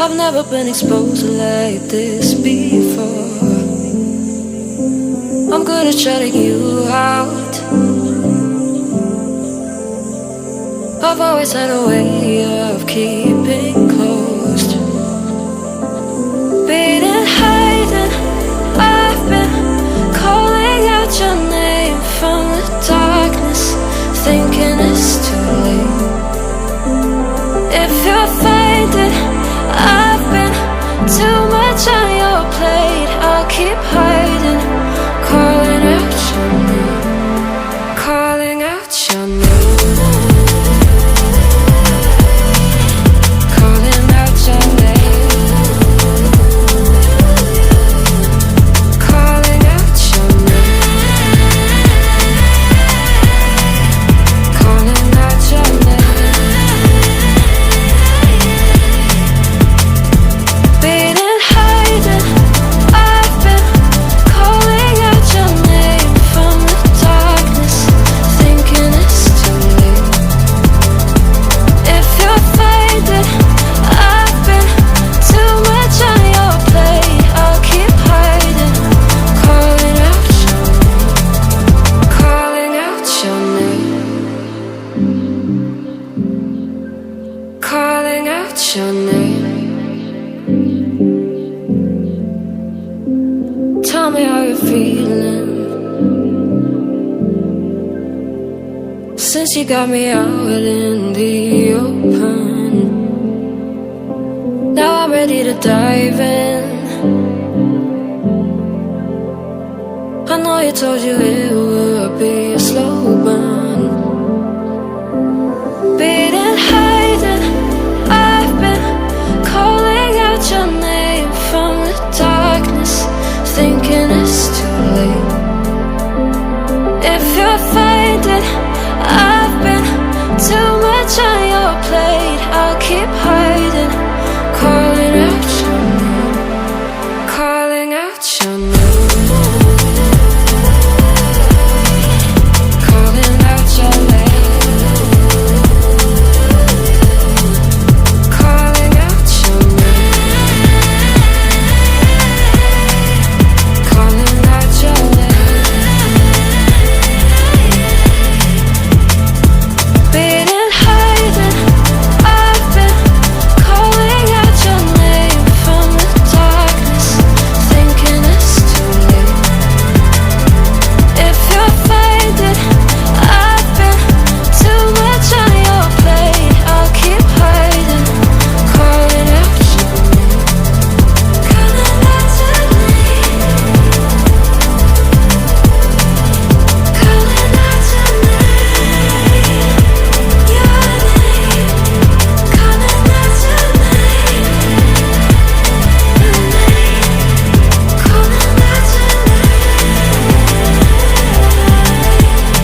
I've never been exposed like this before. I'm good at shutting you out. I've always had a way of keeping closed. Beating, hiding, I've been calling out your name from the darkness, thinking it's too late. If you'll find it, I've been too much on your plate. I'll keep hiding, calling out your name, calling out your name. Calling out your name. Tell me how you're feeling since you got me out in the open. Now I'm ready to dive in. I know you told you it